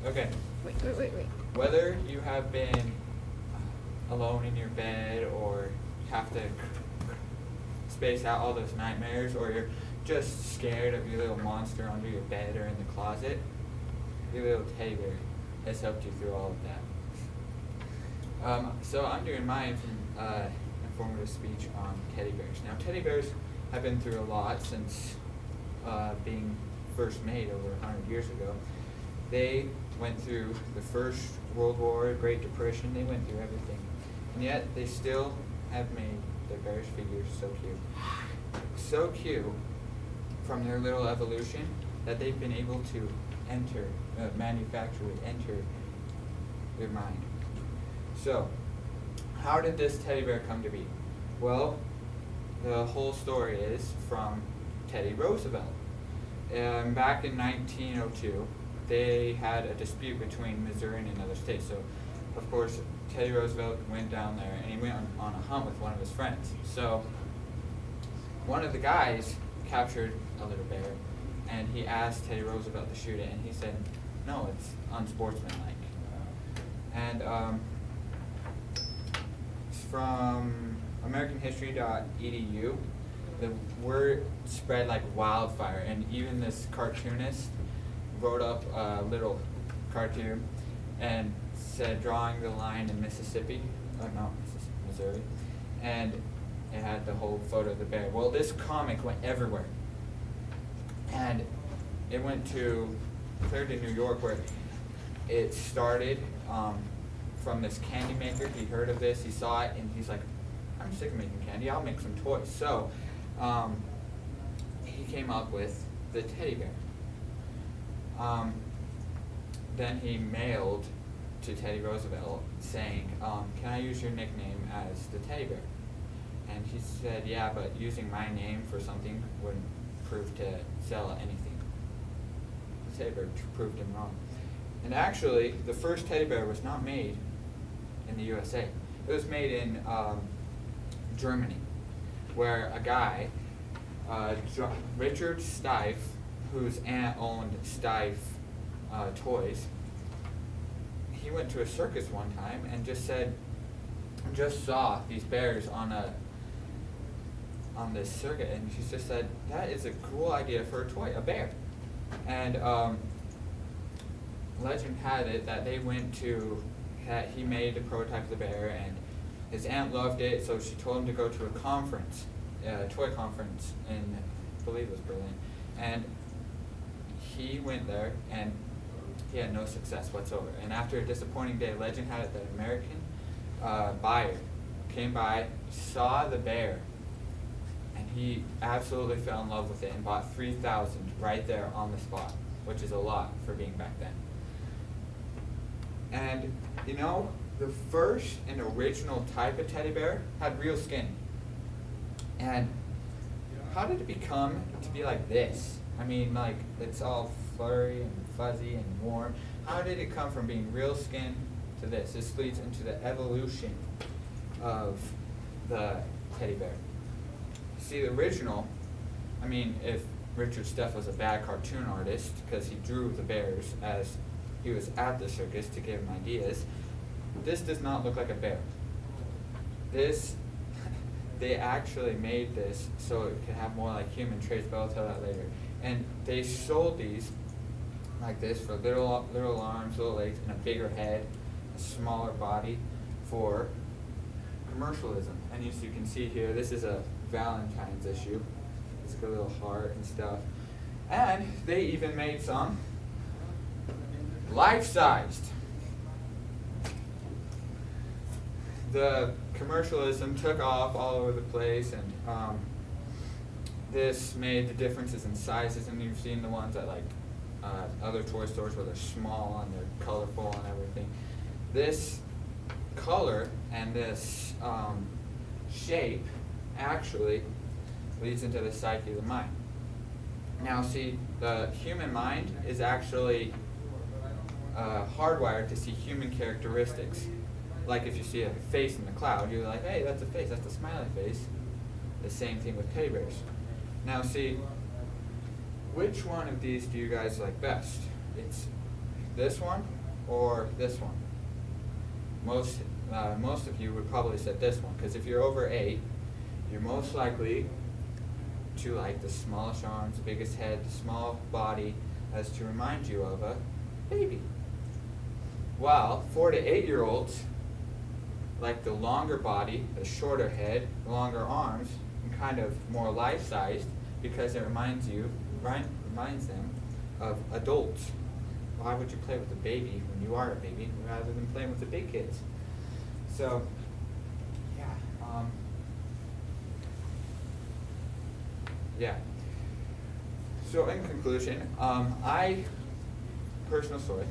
Okay. Wait. Whether you have been alone in your bed or have to space out all those nightmares, or you're just scared of your little monster under your bed or in the closet, your little teddy bear has helped you through all of that. So I'm doing my informative speech on teddy bears. Now, teddy bears have been through a lot since being first made over 100 years ago. They went through the First World War, Great Depression, they went through everything. And yet they still have made their bears figures so cute. So cute from their little evolution that they've been able to enter your mind. So, how did this teddy bear come to be? Well, the whole story is from Teddy Roosevelt. Back in 1902, they had a dispute between Missouri and another state. So, of course, Teddy Roosevelt went down there and he went on a hunt with one of his friends. So, one of the guys captured a little bear and he asked Teddy Roosevelt to shoot it, and he said, no, it's unsportsmanlike. And from AmericanHistory.edu, the word spread like wildfire, and even this cartoonist wrote up a little cartoon and said, drawing the line in Missouri, and it had the whole photo of the bear. Well, this comic went everywhere, and it went to, clear to New York, where it started from this candy maker. He heard of this, he saw it, and he's like, I'm sick of making candy, I'll make some toys. So he came up with the teddy bear. Then he mailed to Teddy Roosevelt saying, can I use your nickname as the teddy bear? And he said, yeah, but using my name for something wouldn't prove to sell anything. The teddy bear proved him wrong. And actually, the first teddy bear was not made in the USA. It was made in Germany, where a guy, Richard Steiff, whose aunt owned Steiff Toys, he went to a circus one time and just saw these bears on this circuit, and he just said, that is a cool idea for a toy, a bear. And legend had it that they went to, he made a prototype of the bear, and his aunt loved it, so she told him to go to a conference, a toy conference in, I believe it was Berlin. And he went there, and he had no success whatsoever. And after a disappointing day, legend had it that an American buyer came by, saw the bear, and he absolutely fell in love with it and bought 3,000 right there on the spot, which is a lot for being back then. And you know, the first and original type of teddy bear had real skin. And how did it become to be like this? I mean, like, it's all furry and fuzzy and warm. How did it come from being real skin to this? This leads into the evolution of the teddy bear. See, the original, I mean, if Richard Steiff was a bad cartoon artist because he drew the bears as he was at the circus to give him ideas, this does not look like a bear. This, they actually made this so it could have more like human traits, but I'll tell that later. And they sold these like this for little arms, little legs, and a bigger head, a smaller body for commercialism. And as you can see here, this is a Valentine's issue. It's got a little heart and stuff. And they even made some life-sized. The commercialism took off all over the place, and this made the differences in sizes, and you've seen the ones at like other toy stores where they're small and they're colorful and everything. This color and this shape actually leads into the psyche of the mind. Now see, the human mind is actually hardwired to see human characteristics. like if you see a face in the cloud, you're like, hey, that's a face, that's a smiley face. The same thing with teddy bears. Now see, which one of these do you guys like best? It's this one or this one? Most of you would probably say this one, because if you're over 8, you're most likely to like the smallest arms, the biggest head, the small body, as to remind you of a baby. While 4 to 8-year-olds like the longer body, the shorter head, the longer arms, and kind of more life-sized, because it reminds them of adults. Why would you play with a baby when you are a baby rather than playing with the big kids? So, yeah. Yeah. So in conclusion, personal story,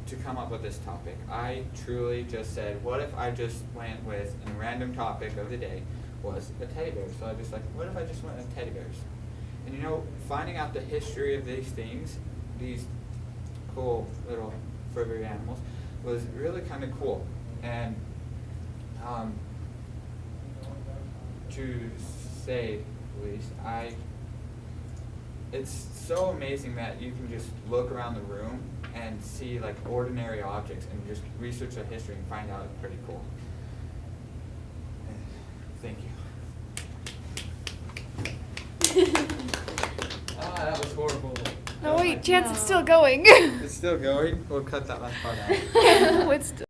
to come up with this topic, I truly just said, what if I just went with a random topic of the day was a teddy bear? So I just like, what if I just went with teddy bears? And you know, finding out the history of these things, these cool little furry animals, was really kind of cool. And to say the least, it's so amazing that you can just look around the room and see like ordinary objects and just research their history and find out it's pretty cool. Thank you. That was horrible. No, wait, Chance, it's still going. It's still going? We'll cut that last part out. It's still